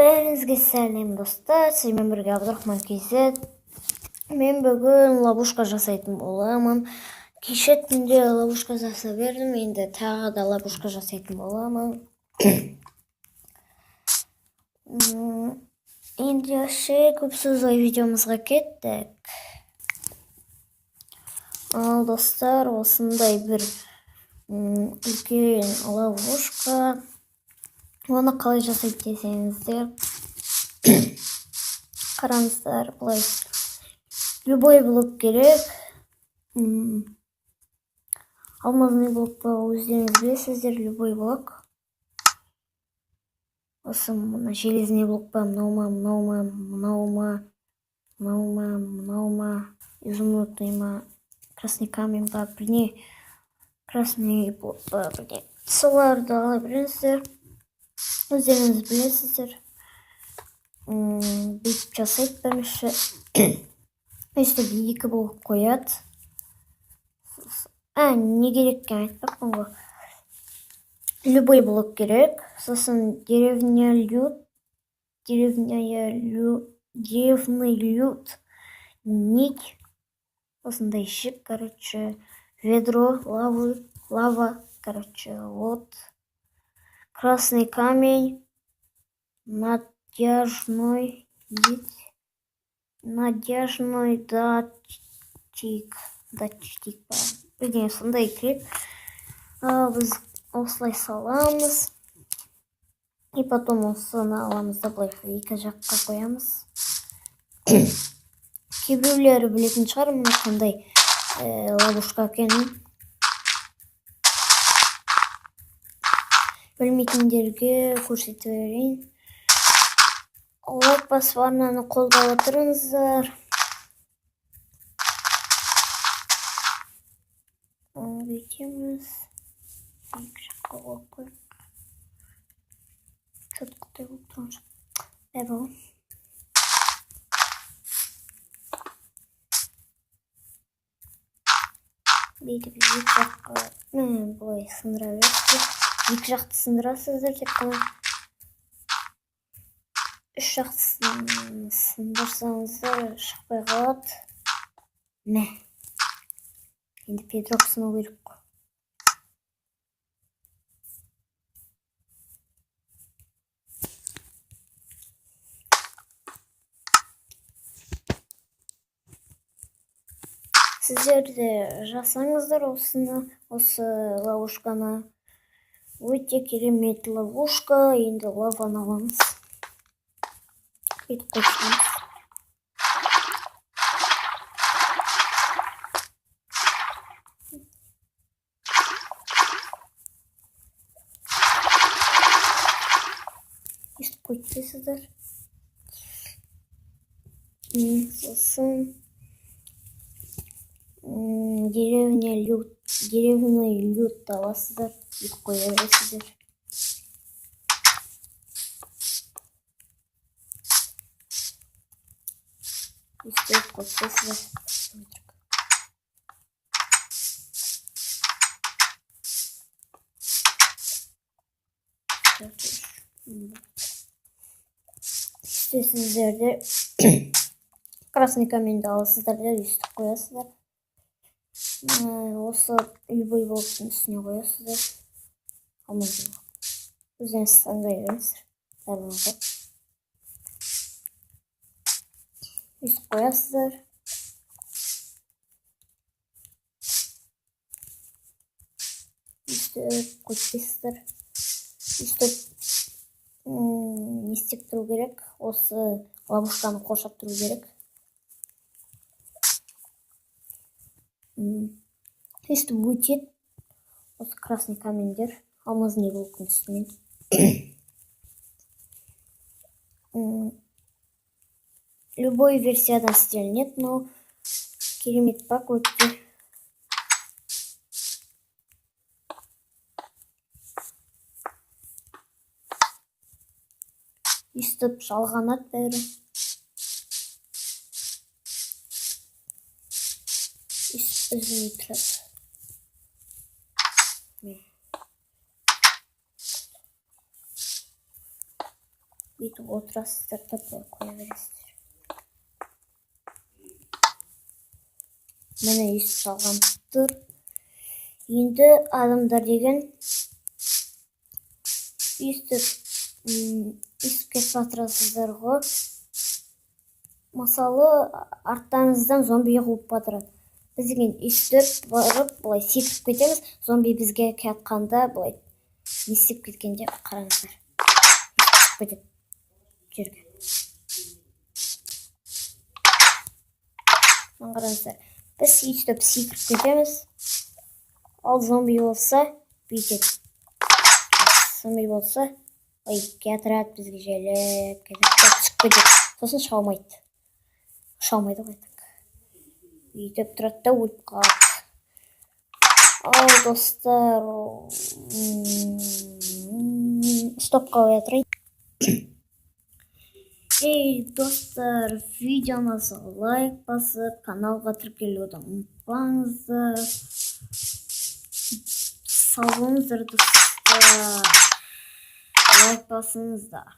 Бәріңізге сәлем достар, сізбен бірге Абдурахман KZ. Мен бүгін ловушка жасайтын боламын. Кеше түнде ловушка жасап бердім, енді тағы да ловушка жасайтын боламын. Ендеше көп сөзбай видеомызға кеттік. Ал достар, осындай бір үлкен ловушка. Оны қалай жасайды десеңіздер, қараңыздар, былай любой блок керек. Алмазный блок па, өздеріңіз білесіздер, любой блок. Осы мына железный блок па, мынаума, изумрудный ма, красный камень ба, бірне красный блок па, бірне. Соларды ала біліңіздер. Өздеріңіз білесіздер. Бүйтіп жасайды бірінші. Өстіп екі блок қояды. Не керек екен айтпақпын ғой. Любой блок керек. Сосын деревный люд, нить. Осындай шик, короче, ведро, лава, короче, вот. Красный камень, надежный датчик. Бірден сондай керек. Біз осылай саламыз. И потом осыны аламыз да былай екі жаққа қоямыз. Кейбіреулері білетін шығар, мұны қандай ловушка екенін. Білмейтіндерге көрсетіп берейін. Лайк басып арнаны қолдап отырыңыздар. Бүйтеміз. Екі жаққа қойып. Чөткітай болып тұрған жоқ. Бәбі. Бүйтіп екі жаққа былай сындыра бересіздер. Екі жақты сындырасыздар деп қана. Үш жақты сындырсаңыздар шықпай қалады. Мә. Енді педрок сыну керек қой. Сіздер де жасаңыздар осы ловушканы. Өте керемет ловушка. Енді лаваны аламыз. Бүйтіп қойсаңыз. Өстіп қойсаңыздар. Сосын деревный люд аласыздар. Бүйтіп қоя бересіздер. Өстіп қойсаңыздар. Сіздерде красный каменьді аласыздар да өстіп қоясыздар. Осы любой блоктың үстіне қоясыздар. Алмазный блок. Өздеріңіз таңдай беріңіздер. Бәріңізді. Өстіп қоясыздар. Өстіп қойсыздар. Өстіп не істеп тұру керек? Осы ловушканы қоршап тұру керек. Өстіп өтеді. Осы красный камендер алмазный блоктың үстімен. Любой версиядан істелінеді, но керемет пак өтті. Өстіп жалғанады бәрі. Өстіп үзілмей тұрады. бүйтіп отырасыздар да былай қоя бересіздер. Міне ес салған тұр. Енді адамдар деген естіп кетіп батырасыздар ғой. Мысалы, арттарыңыздан зомби қуып батырады. Біз деген естіп барып, былай секіріп кетеміз. Зомби бізге келгенде былай не істеп кеткенде қараңыздар. Естіп кетеді жерге. Қараңыздар. Біз естіп секіріп кетеміз. Ал зомби болса, бүйтеді. Зомби болса, кетіреді бізге желеп, түсіп кетеді. Сосын шаумайды. Шаумайды ғой. Бүйтіп тұрады да өліп қалады. Ал достар, стопқа қоя тұрайын. Ей достар, видеоңызға лайк басып, каналға тіркелуді ұмытпаңыздар. Сау болыңыздар достар. Лайк басыңыздар.